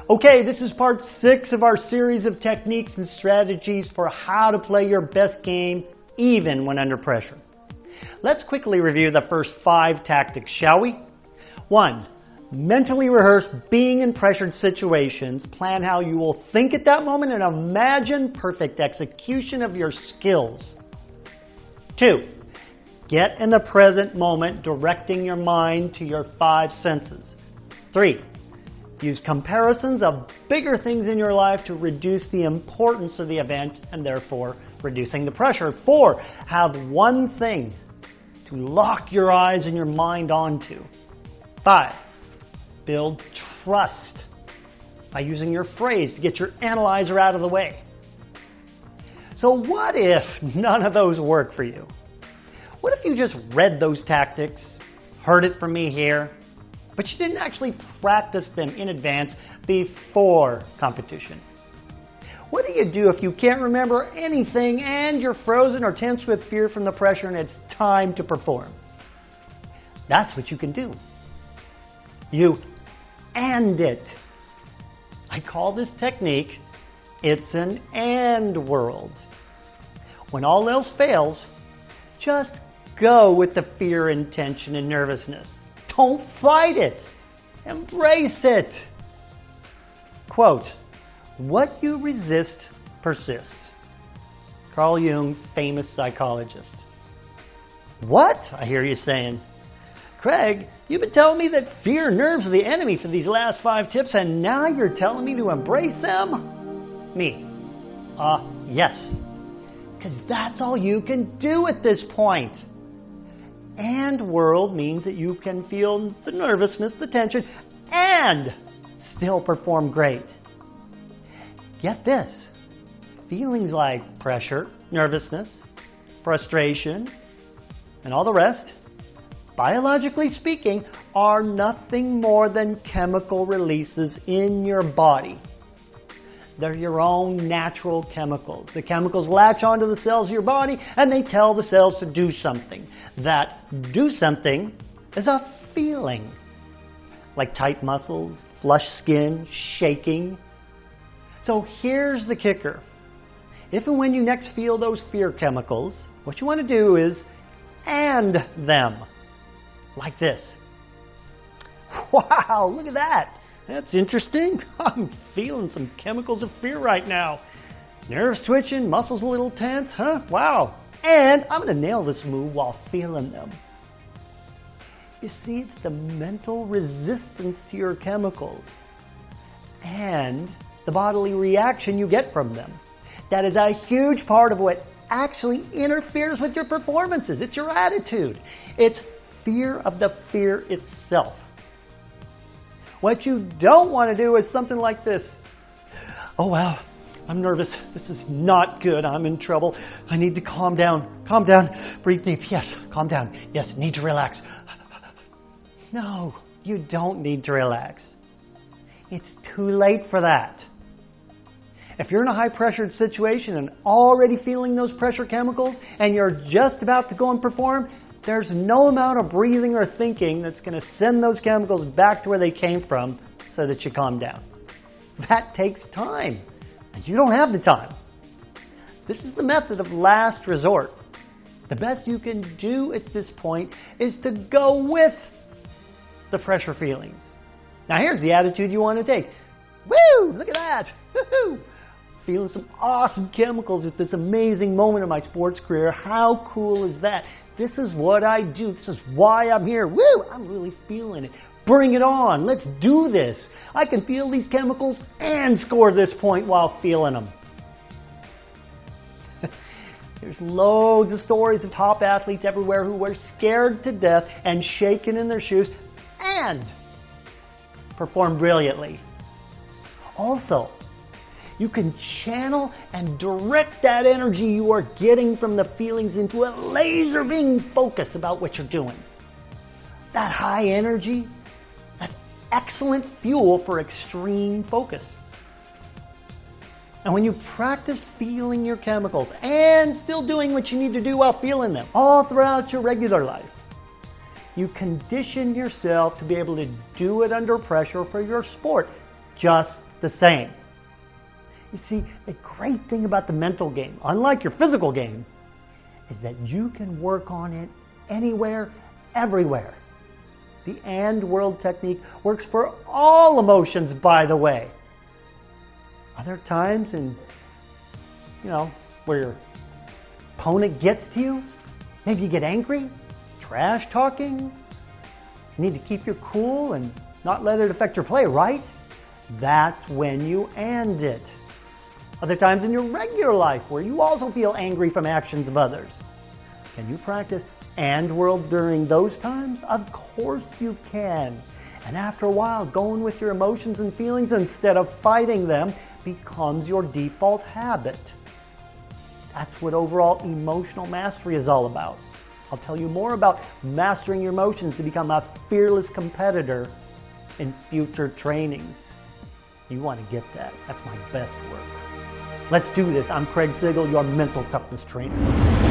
Okay, this is part 6 of our series of techniques and strategies for how to play your best game even when under pressure. Let's quickly review the first 5 tactics, shall we? 1. Mentally rehearse being in pressured situations. Plan how you will think at that moment and imagine perfect execution of your skills. 2. Get in the present moment, directing your mind to your 5 senses. 3. Use comparisons of bigger things in your life to reduce the importance of the event and therefore reducing the pressure. 4. Have one thing to lock your eyes and your mind onto. 5. Build trust by using your phrase to get your analyzer out of the way. So what if none of those work for you? What if you just read those tactics, heard it from me here, but you didn't actually practice them in advance before competition? What do you do if you can't remember anything and you're frozen or tense with fear from the pressure and it's time to perform? That's what you can do. You and it. I call this technique, it's an and world. When all else fails, just go with the fear and tension and nervousness. Don't fight it. Embrace it. Quote, "What you resist persists." Carl Jung, famous psychologist. What? I hear you saying. Craig, you've been telling me that fear and nerves are the enemy for these last 5 tips, and now you're telling me to embrace them? Me. Yes. Because that's all you can do at this point. And world means that you can feel the nervousness, the tension, and still perform great. Get this. Feelings like pressure, nervousness, frustration, and all the rest, biologically speaking, are nothing more than chemical releases in your body. They're your own natural chemicals. The chemicals latch onto the cells of your body and they tell the cells to do something. That do something is a feeling. Like tight muscles, flushed skin, shaking. So here's the kicker. If and when you next feel those fear chemicals, what you want to do is and them. Like this. Wow, look at that. That's interesting. I'm feeling some chemicals of fear right now. Nerves twitching, muscles a little tense, huh? Wow. And I'm going to nail this move while feeling them. You see, it's the mental resistance to your chemicals and the bodily reaction you get from them. That is a huge part of what actually interferes with your performances. It's your attitude. It's fear of the fear itself. What you don't want to do is something like this. Oh wow, I'm nervous. This is not good. I'm in trouble. I need to calm down. Calm down. Breathe deep. Yes, calm down. Yes, need to relax. No, you don't need to relax. It's too late for that. If you're in a high-pressured situation and already feeling those pressure chemicals and you're just about to go and perform, there's no amount of breathing or thinking that's going to send those chemicals back to where they came from so that you calm down. That takes time, and you don't have the time. This is the method of last resort. The best you can do at this point is to go with the pressure feelings. Now here's the attitude you want to take. Woo! Look at that! Woo-hoo! Feeling some awesome chemicals at this amazing moment in my sports career. How cool is that? This is what I do. This is why I'm here. Woo! I'm really feeling it. Bring it on. Let's do this. I can feel these chemicals and score this point while feeling them. There's loads of stories of top athletes everywhere who were scared to death and shaken in their shoes and performed brilliantly. Also, you can channel and direct that energy you are getting from the feelings into a laser beam focus about what you're doing. That high energy, that's excellent fuel for extreme focus. And when you practice feeling your chemicals and still doing what you need to do while feeling them all throughout your regular life, you condition yourself to be able to do it under pressure for your sport just the same. You see, the great thing about the mental game, unlike your physical game, is that you can work on it anywhere, everywhere. The and world technique works for all emotions, by the way. Are there times where your opponent gets to you? Maybe you get angry, trash talking. You need to keep your cool and not let it affect your play, right? That's when you and it. Other times in your regular life where you also feel angry from actions of others. Can you practice and world during those times? Of course you can. And after a while, going with your emotions and feelings instead of fighting them becomes your default habit. That's what overall emotional mastery is all about. I'll tell you more about mastering your emotions to become a fearless competitor in future trainings. You want to get that. That's my best work. Let's do this. I'm Craig Sigel, your mental toughness trainer.